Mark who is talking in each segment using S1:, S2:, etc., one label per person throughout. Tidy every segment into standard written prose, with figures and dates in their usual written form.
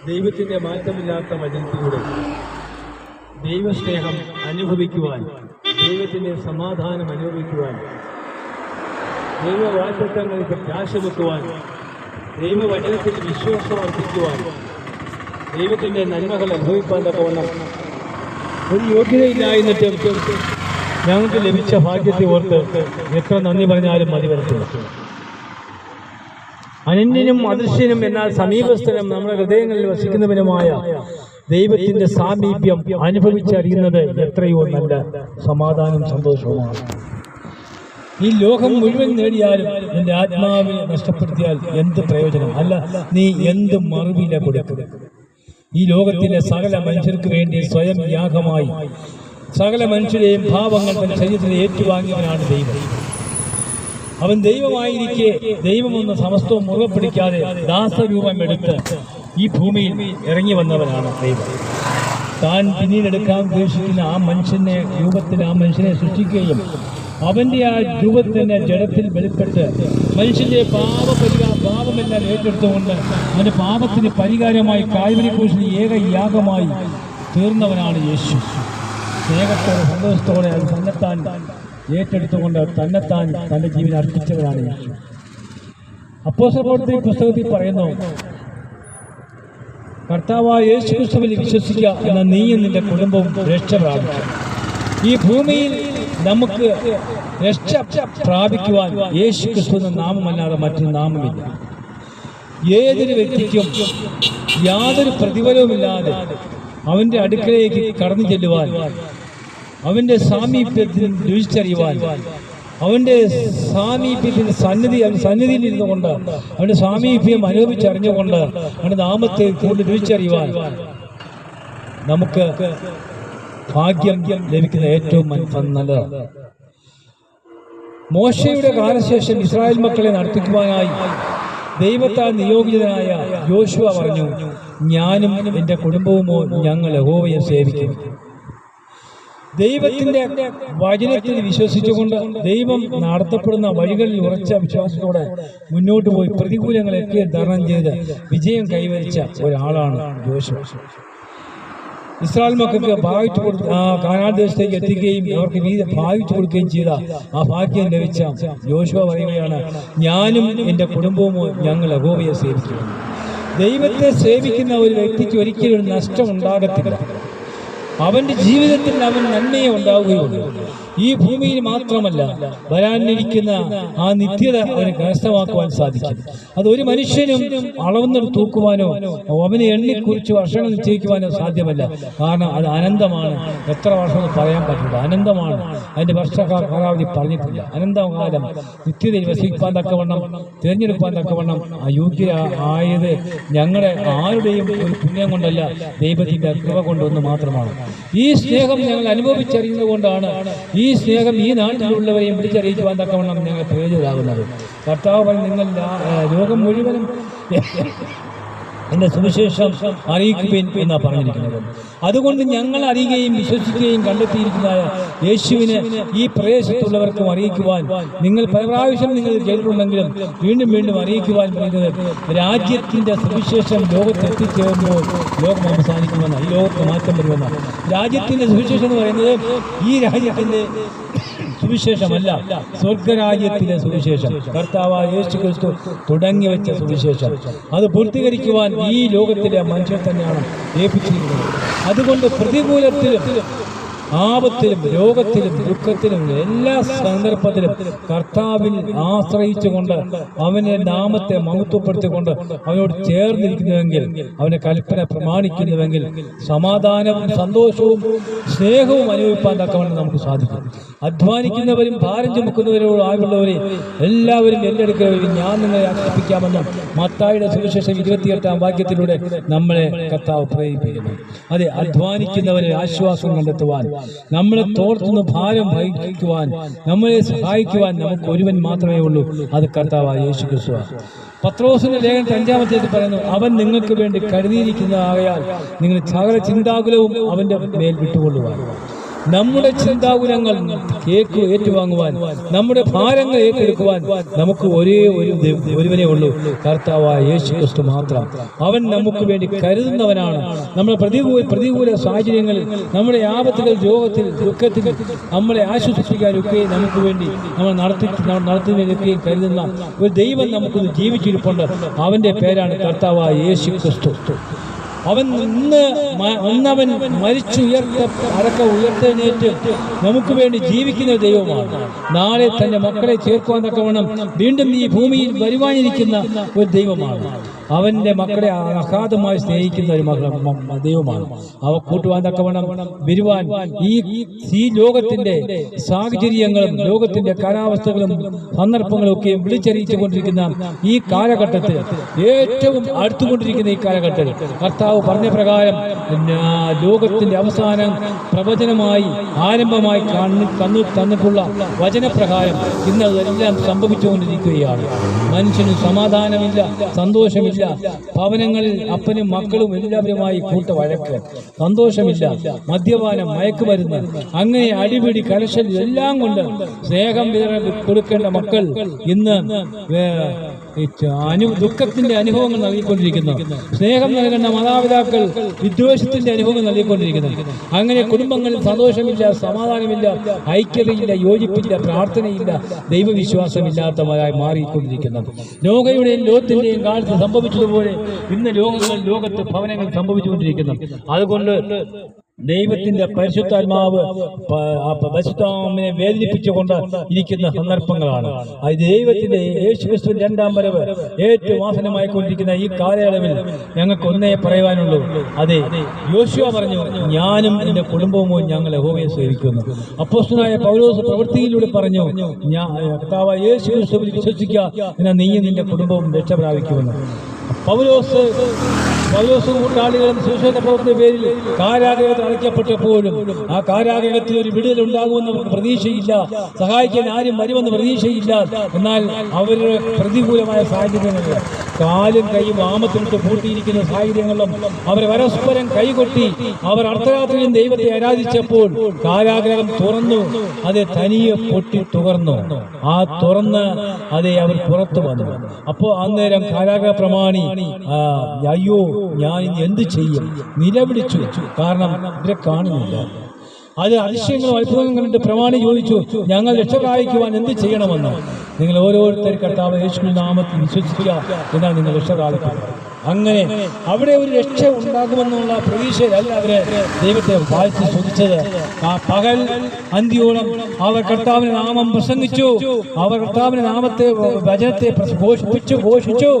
S1: ദൈവത്തിൻ്റെ മാറ്റമില്ലാത്ത വചനത്തിലൂടെ ദൈവസ്നേഹം അനുഭവിക്കുവാൻ, ദൈവത്തിൻ്റെ സമാധാനം അനുഭവിക്കുവാൻ, ദൈവവാഗ്ദത്തങ്ങൾക്ക് പ്രത്യാശ വെക്കുവാൻ, ദൈവവചനത്തിൽ വിശ്വാസം അർപ്പിക്കുവാൻ, ദൈവത്തിൻ്റെ നന്മകൾ അനുഭവിക്കാൻ തക്കവണ്ണം ഒരു യോഗ്യതയില്ലായിരുന്നിട്ടും ഞങ്ങൾക്ക് ലഭിച്ച ഭാഗ്യത്തെ ഓർത്ത് എത്ര നന്ദി പറഞ്ഞാലും മതി വരത്തില്ല. അനന്യനും അദൃശ്യനും എന്നാൽ സമീപസ്ഥനും നമ്മുടെ ഹൃദയങ്ങളിൽ വസിക്കുന്നവനുമായ ദൈവത്തിൻ്റെ സാമീപ്യം അനുഭവിച്ചറിയുന്നത് എത്രയോ നല്ല സമാധാനം സന്തോഷവുമാണ്. ഈ ലോകം മുഴുവൻ നേടിയാലും എൻ്റെ ആത്മാവിനെ നഷ്ടപ്പെടുത്തിയാൽ എന്ത് പ്രയോജനം? അല്ല, നീ എന്ത് മറുവില കൊടുക്കും? ഈ ലോകത്തിലെ സകല മനുഷ്യർക്ക് വേണ്ടി സ്വയം യാഗമായി സകല മനുഷ്യരെയും ഭാവങ്ങൾ തന്റെ ശരീരത്തിൽ ഏറ്റുവാങ്ങിയവനാണ് ദൈവം. അവൻ ദൈവമായിരിക്കെ ദൈവമൊന്ന് സമസ്തവും മുറുകെ പിടിക്കാതെ ദാസരൂപമെടുത്ത് ഈ ഭൂമിയിൽ ഇറങ്ങി വന്നവനാണ് ദൈവം. താൻ പിന്നീടെടുക്കാൻ ഉദ്ദേശിക്കുന്ന ആ മനുഷ്യനെ രൂപത്തിൽ ആ മനുഷ്യനെ സൃഷ്ടിക്കുകയും അവൻ്റെ ആ രൂപത്തിൻ്റെ ജഡത്തിൽ വെളിപ്പെട്ട് മനുഷ്യൻ്റെ പാപമെല്ലാം ഏറ്റെടുത്തുകൊണ്ട് അവൻ്റെ പാപത്തിന് പരിഹാരമായി കാൽവരി ക്രൂശിൽ ഏക യാഗമായി തീർന്നവനാണ് യേശു. സ്നേഹത്തോടെ സന്തോഷത്തോടെ അത് തന്നെത്താൻ ഏറ്റെടുത്തുകൊണ്ട് തന്നെത്താൻ തൻ്റെ ജീവൻ അർപ്പിച്ചവനാണ് യേശു. അപ്പോസ്തലപ്രവൃത്തി പുസ്തകത്തിൽ പറയുന്നു, കർത്താവായ യേശു ക്രിസ്തുവിൽ വിശ്വസിക്കുക എന്ന നീയും നിന്റെ കുടുംബവും രക്ഷ പ്രാപിച്ചു. ഈ ഭൂമിയിൽ നമുക്ക് രക്ഷ പ്രാപിക്കുവാൻ യേശു ക്രിസ്തു എന്ന നാമമല്ലാതെ മറ്റൊരു നാമമില്ല. ഏതൊരു വ്യക്തിക്കും യാതൊരു പ്രതിഫലവുമില്ലാതെ അവൻ്റെ അടുക്കളയിലേക്ക് കടന്നു ചെല്ലുവാൻ, അവൻ്റെ സാമീപ്യത്തിൽ രുചിച്ചറിയുവാൻ, അവൻ്റെ സാമീപ്യത്തിൻ്റെ സന്നിധിയിൽ ഇരുന്നുകൊണ്ട് അവൻ്റെ സാമീപ്യം അനുഭവിച്ചറിഞ്ഞുകൊണ്ട് അവൻ്റെ നാമത്തെ കൂടുതൽ രുചിച്ചറിയുവാൻ നമുക്ക് ഭാഗ്യം ലഭിക്കുന്ന ഏറ്റവും നല്ലതാണ്. മോശയുടെ കാലശേഷം ഇസ്രായേൽ മക്കളെ നടത്തിക്കുവാനായി ദൈവത്താൽ നിയോഗിതനായ യോശുവ പറഞ്ഞു, ഞാനും എൻ്റെ കുടുംബവുമോ ഞങ്ങൾ യഹോവയെ സേവിക്കും. ദൈവത്തിൻ്റെ വചനത്തിൽ വിശ്വസിച്ചുകൊണ്ട് ദൈവം നടത്തപ്പെടുന്ന വഴികളിൽ ഉറച്ച വിശ്വാസത്തോടെ മുന്നോട്ട് പോയി പ്രതികൂലങ്ങളൊക്കെ തരണം ചെയ്ത് വിജയം കൈവരിച്ച ഒരാളാണ് യോശുവ. ഇസ്രായേൽ മക്കൾക്ക് കാനാൻ ദേശത്തേക്ക് എത്തിക്കുകയും അവർക്ക് ഭാവിച്ചു കൊടുക്കുകയും ചെയ്ത ആ ഭാഗ്യം ലഭിച്ച യോശുവ പറയുകയാണ്, ഞാനും എൻ്റെ കുടുംബവും ഞങ്ങൾ യഹോവയെ സേവിക്കും. ദൈവത്തെ സേവിക്കുന്ന ഒരു വ്യക്തിക്ക് ഒരിക്കലും ഒരു നഷ്ടം ഉണ്ടാകത്തില്ല. അവൻ്റെ ജീവിതത്തിൽ അവൻ നന്മയെ ഉണ്ടാവുകയുള്ളൂ. ഈ ഭൂമിയിൽ മാത്രമല്ല, വരാനിരിക്കുന്ന ആ നിത്യത അവന് കരസ്ഥമാക്കുവാൻ സാധിക്കും. അത് ഒരു മനുഷ്യനും അളവുന്നത് തൂക്കുവാനോ അവനെ എണ്ണിക്കുറിച്ച് വർഷങ്ങൾ നിശ്ചയിക്കുവാനോ സാധ്യമല്ല. കാരണം അത് അനന്തമാണ്. എത്ര വർഷമെന്ന് പറയാൻ പറ്റില്ല. അനന്തമാണ്. അതിൻ്റെ വർഷകാലാവധി പറഞ്ഞിട്ടില്ല. അനന്തകാലം നിത്യതയിൽ വസിക്കാൻ തക്കവണ്ണം, തിരഞ്ഞെടുക്കാൻ തക്കവണ്ണം അയോഗ്യരായത് ഞങ്ങളുടെ ആരുടെയും ഒരു പുണ്യം കൊണ്ടല്ല, ദൈവത്തിൻ്റെ കൃപ കൊണ്ടൊന്ന് മാത്രമാണ്. ഈ സ്നേഹം ഞങ്ങൾ അനുഭവിച്ചറിയുന്നത് കൊണ്ടാണ് ഈ സ്നേഹം ഈ നാട്ടിലുള്ളവരെയും വിളിച്ചറിയിക്കുവാൻ തക്കവണ്ണം ഞങ്ങൾ പ്രയോജനമാകുന്നത്. കർത്താവ് നിങ്ങൾ ലോകം മുഴുവനും എൻ്റെ സുവിശേഷം അറിയിക്കുവിൻ എന്നാണ് പറഞ്ഞിരിക്കുന്നത്. അതുകൊണ്ട് ഞങ്ങൾ അറിയുകയും വിശ്വസിക്കുകയും കണ്ടെത്തിയിരിക്കുന്നതായ യേശുവിനെ ഈ പ്രദേശത്തുള്ളവർക്കും അറിയിക്കുവാൻ നിങ്ങൾ പല പ്രാവശ്യം നിങ്ങൾ കേട്ടിട്ടുണ്ടെങ്കിലും വീണ്ടും വീണ്ടും അറിയിക്കുവാൻ പറയുന്നത്, രാജ്യത്തിൻ്റെ സുവിശേഷം ലോകത്ത് എത്തിച്ചേരുമ്പോൾ ലോകം അവസാനിക്കുമെന്ന്, ഈ ലോകത്ത് മാറ്റം വരുമെന്ന്. രാജ്യത്തിൻ്റെ സുവിശേഷം എന്ന് പറയുന്നത് ഈ രാജ്യത്തിൻ്റെ സുവിശേഷമല്ല, സ്വർഗരാജ്യത്തിലെ സുവിശേഷം, കർത്താവായ യേശു ക്രിസ്തു തുടങ്ങി വെച്ച സുവിശേഷം. അത് പൂർത്തീകരിക്കുവാൻ ഈ ലോകത്തിലെ മനുഷ്യർ തന്നെയാണ് ഏൽപ്പിച്ചിരിക്കുന്നത്. അതുകൊണ്ട് പ്രതികൂലത്തിലും ആപത്തിലും രോഗത്തിലും ദുഃഖത്തിലും എല്ലാ സന്ദർഭത്തിലും കർത്താവിൽ ആശ്രയിച്ചുകൊണ്ട് അവൻ്റെ നാമത്തെ മഹത്വപ്പെടുത്തിക്കൊണ്ട് അവനോട് ചേർന്നിരിക്കുന്നുവെങ്കിൽ, അവൻ്റെ കൽപ്പന പ്രമാണിക്കുന്നുവെങ്കിൽ സമാധാനവും സന്തോഷവും സ്നേഹവും അനുഭവിക്കാൻ തക്കവണ്ണം നമുക്ക് സാധിക്കും. അധ്വാനിക്കുന്നവരും ഭാരം ചുമക്കുന്നവരോട് ആയുള്ളവരെ എല്ലാവരും എൻ്റെ അടുക്കൽ ഞാൻ നിങ്ങളെ ആശ്രയിപ്പിക്കാമെന്നും മത്തായിയുടെ സുവിശേഷം 28-ാം വാക്യത്തിലൂടെ നമ്മളെ കർത്താവ് പ്രേരിപ്പിക്കുന്നു. അതെ, അധ്വാനിക്കുന്നവരെ ആശ്വാസം കണ്ടെത്തുവാൻ, നമ്മളെ തോർത്തുനിന്ന് ഭാരം വഹിക്കുവാൻ, നമ്മളെ സഹായിക്കുവാൻ നമുക്ക് ഒരുവൻ മാത്രമേ ഉള്ളൂ. അത് കർത്താവായ യേശു ക്രിസ്തുവാണ്. പത്രോസിന്റെ ലേഖനത്തിൽ 5-ാമത്തേത് പറയുന്നു, അവൻ നിങ്ങൾക്ക് വേണ്ടി കരുതിയിരിക്കുന്നതാകയാൽ നിങ്ങൾ സകല ചിന്താകുലവും അവൻ്റെ മേൽ വിട്ടുകൊള്ളുവാൻ. നമ്മുടെ ചിന്താകുലങ്ങൾ ഏറ്റുവാങ്ങുവാൻ, നമ്മുടെ ഭാരങ്ങൾ ഏറ്റെടുക്കുവാൻ നമുക്ക് ഒരുവനേ ഉള്ളൂ, കർത്താവായ യേശു ക്രിസ്തു മാത്രം. അവൻ നമുക്ക് വേണ്ടി കരുതുന്നവനാണ്. നമ്മുടെ പ്രതികൂല സാഹചര്യങ്ങളിൽ, നമ്മുടെ ആപത്തുകൾ, രോഗത്തിൽ, ദുഃഖത്തിൽ നമ്മളെ ആശ്വസിപ്പിക്കാനൊക്കെ നമുക്ക് വേണ്ടി നമ്മൾ നടത്തുന്നതിനൊക്കെയും കരുതുന്ന ഒരു ദൈവം നമുക്ക് ജീവിച്ചിരിപ്പുണ്ട്. അവൻ്റെ പേരാണ് കർത്താവായ യേശു ക്രിസ്തു. അവൻ അന്നവൻ ഉയർത്തെഴുന്നേറ്റ് നമുക്ക് വേണ്ടി ജീവിക്കുന്ന ദൈവമാണ്. നാളെ തന്റെ മക്കളെ ചേർക്കുവാൻ തക്കവണ്ണം വീണ്ടും ഈ ഭൂമിയിൽ വരുവാനിരിക്കുന്ന ഒരു ദൈവമാണ്. അവന്റെ മക്കളെ അഗാധമായി സ്നേഹിക്കുന്ന ഒരു ദൈവമാണ്. അവ കൂട്ടുവാൻ തക്കവണ്ണം വരുവാൻ ഈ ലോകത്തിന്റെ സാഹചര്യങ്ങളും ലോകത്തിന്റെ കാലാവസ്ഥകളും സന്ദർഭങ്ങളും ഒക്കെ വിളിച്ചറിയിച്ചു കൊണ്ടിരിക്കുന്ന ഈ കാലഘട്ടത്തിൽ, ഏറ്റവും അടുത്തുകൊണ്ടിരിക്കുന്ന ഈ കാലഘട്ടത്തിൽ കർത്താവ് പറഞ്ഞ പ്രകാരം ലോകത്തിന്റെ അവസാനം പ്രവചനമായി ആരംഭമായി തന്നിട്ടുള്ള വചനപ്രകാരം ഇന്ന് അതെല്ലാം സംഭവിച്ചുകൊണ്ടിരിക്കുകയാണ്. മനുഷ്യന് സമാധാനമില്ല, സന്തോഷമില്ല. ഭവനങ്ങളിൽ അപ്പനും മക്കളും എല്ലാവരുമായി കൂട്ടവഴക്ക്, സന്തോഷമില്ല, മദ്യപാനം, മയക്കുമരുന്ന്, അങ്ങനെ അടിപിടി, കലശൽ എല്ലാം കൊണ്ട് സ്നേഹം കൊടുക്കേണ്ട മക്കൾ ഇന്ന് ദുഃഖത്തിന്റെ അനുഭവങ്ങൾ നൽകിക്കൊണ്ടിരിക്കുന്നു. സ്നേഹം നൽകേണ്ട മാതാപിതാക്കൾ വിദ്വേഷത്തിന്റെ അനുഭവങ്ങൾ നൽകിക്കൊണ്ടിരിക്കുന്നു. അങ്ങനെ കുടുംബങ്ങളിൽ സന്തോഷമില്ല, സമാധാനമില്ല, ഐക്യതയില്ല, യോജിപ്പില്ല, പ്രാർത്ഥനയില്ല, ദൈവവിശ്വാസമില്ലാത്തവരായി മാറിക്കൊണ്ടിരിക്കുന്നത്. നോഹയുടെയും ലോത്തിന്റെയും കാലത്ത് സംഭവിച്ചതുപോലെ ഇന്ന് ലോകത്ത് ഭവനങ്ങൾ സംഭവിച്ചുകൊണ്ടിരിക്കുന്നു. അതുകൊണ്ട് ദൈവത്തിന്റെ പരിശുദ്ധാത്മാവ് പരിശുദ്ധാത്മാവിനെ വേദനിപ്പിച്ചുകൊണ്ട് ഇരിക്കുന്ന സന്ദർഭങ്ങളാണ്. അത് ദൈവത്തിന്റെ യേശുക്രിസ്തുവിന്റെ രണ്ടാം വരവ് ഏറ്റവും ആസന്നമായിക്കൊണ്ടിരിക്കുന്ന ഈ കാലയളവിൽ ഞങ്ങൾക്ക് ഒന്നേ പറയുവാനുള്ളൂ. അതെ, യോശുവ പറഞ്ഞു, ഞാനും എന്റെ കുടുംബവും ഞങ്ങൾ യഹോവയെ സേവിക്കുന്നു. അപ്പോസ്തലനായ പൗലോസ് പ്രവൃത്തിയിലൂടെ പറഞ്ഞു, കർത്താവായ യേശുക്രിസ്തുവിൽ വിശ്വസിക്കുക, എന്നാൽ നീയും നിന്റെ കുടുംബവും രക്ഷ പ്രാപിക്കുമെന്ന്. പൗലോസും കൂട്ടാളികളും സുവിശേഷ പ്രവർത്തനത്തിന്റെ പേരിൽ കാരാഗ്രഹത്തിൽ അടയ്ക്കപ്പെട്ടപ്പോഴും ആ കാരാഗ്രഹത്തിൽ ഒരു വിടുതൽ ഉണ്ടാകുമെന്ന് അവർക്ക് പ്രതീക്ഷയില്ല, സഹായിക്കാൻ ആരും വരുമെന്ന് പ്രതീക്ഷയില്ല. എന്നാൽ അവരുടെ പ്രതികൂലമായ സാഹചര്യങ്ങളിൽ, കാലും കൈയും ആമത്തിലിട്ട് പൂട്ടിയിരിക്കുന്ന സാഹചര്യങ്ങളിലും അവർ പരസ്പരം കൈകൊട്ടി അവർ അർദ്ധരാത്രിയിലും ദൈവത്തെ ആരാധിച്ചപ്പോൾ കാരാഗ്രഹം തുറന്നു. അത് തനിയെ പൊട്ടി തുറന്നു. ആ തുറന്ന് അവർ പുറത്തു വന്നു. അപ്പോൾ അന്നേരം കാരാഗ്രഹ പ്രമാണി, അയ്യോ ഞാൻ ഇനി എന്ത് ചെയ്യും, നിലവിളിച്ചു. കാരണം ഇവരെ കാണുന്നില്ല. അത് അതിശയങ്ങളും അത്ഭുതങ്ങളും കണ്ടിട്ട് പ്രമാണി ചോദിച്ചു, ഞങ്ങൾ രക്ഷ പ്രാപിക്കുവാൻ എന്ത് ചെയ്യണമെന്ന്. നിങ്ങൾ ഓരോരുത്തർ കർത്താവ് യേശുവിന്റെ നാമത്തിൽ വിശ്വസിക്കുക, എന്നാൽ നിങ്ങൾ രക്ഷ പ്രാപിക്കുക. അങ്ങനെ അവിടെ ഒരു രക്ഷ ഉണ്ടാകുമെന്നുള്ള പ്രതീക്ഷയല്ല അവര് ദൈവത്തെ വാഴ്ത്തി സ്തുതിച്ചത്. ആ പകൽ അന്ത്യോളം അവർ കർത്താവിന്റെ നാമം പ്രസംഗിച്ചു. അവർ കർത്താവിന്റെ നാമത്തെ, വചനത്തെ ഘോഷിച്ചു.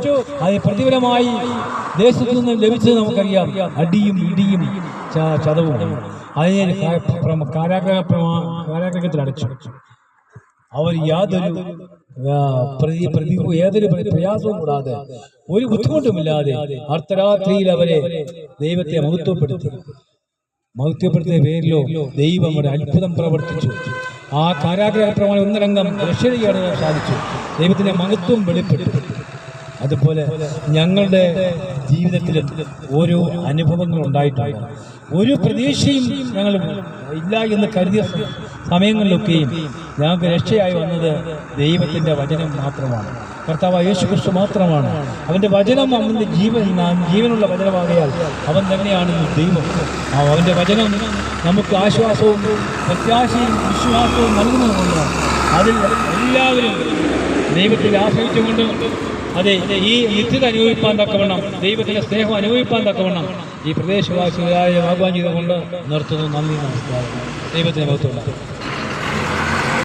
S1: അത് പ്രതിഫലമായി ദേശത്തു നിന്ന് ലഭിച്ചത് നമുക്കറിയാം. അടിയും ഇടിയും ചതവും. അതിനെ കാരാഗ്രഹത്തിൽ അടച്ചു. അവർ യാതൊരു പ്രയാസവും കൂടാതെ, ഒരു ബുദ്ധിമുട്ടുമില്ലാതെ അർദ്ധരാത്രിയിൽ അവരെ ദൈവത്തെ മഹത്വപ്പെടുത്തിയ പേരിലോ ദൈവം ഒരു അത്ഭുതം പ്രവർത്തിച്ചു. ആ കാരാഗ്രഹ പ്രമാണം ഒന്നടങ്കം രക്ഷയാണ് സാധിച്ചു. ദൈവത്തിന്റെ മഹത്വം വെളിപ്പെട്ടു. അതുപോലെ ഞങ്ങളുടെ ജീവിതത്തിലും ഓരോ അനുഭവങ്ങൾ ഉണ്ടായിട്ടുണ്ട്. ഒരു പ്രതീക്ഷയും ഞങ്ങൾ ഇല്ല എന്ന് കരുതിയ സമയങ്ങളിലൊക്കെയും ഞങ്ങൾക്ക് രക്ഷയായി വന്നത് ദൈവത്തിൻ്റെ വചനം മാത്രമാണ്. കർത്താവായ യേശുക്രിസ്തു മാത്രമാണ്. അവൻ്റെ വചനം അവൻ്റെ ജീവനുള്ള വചനമാകയാൽ അവൻ തന്നെയാണ് ദൈവം. അവൻ്റെ വചനം നമുക്ക് ആശ്വാസവും പ്രത്യാശയും വിശ്വാസവും നൽകുന്നതുകൊണ്ട് അതിൽ എല്ലാവരും ദൈവത്തിൽ ആശ്രയിച്ചുകൊണ്ട് ഈ നിത്യത അനുഭവിപ്പാൻ തക്കവണ്ണം, ദൈവത്തിൻ്റെ സ്നേഹം അനുഭവിപ്പാൻ തക്കവണ്ണം ഈ പ്രദേശവാസികളായ ആഹ്വാനം ചെയ്തുകൊണ്ട് നിർത്തുന്നു. നന്ദി, നമസ്കാരം. ദൈവത്തിന് മഹത്വം.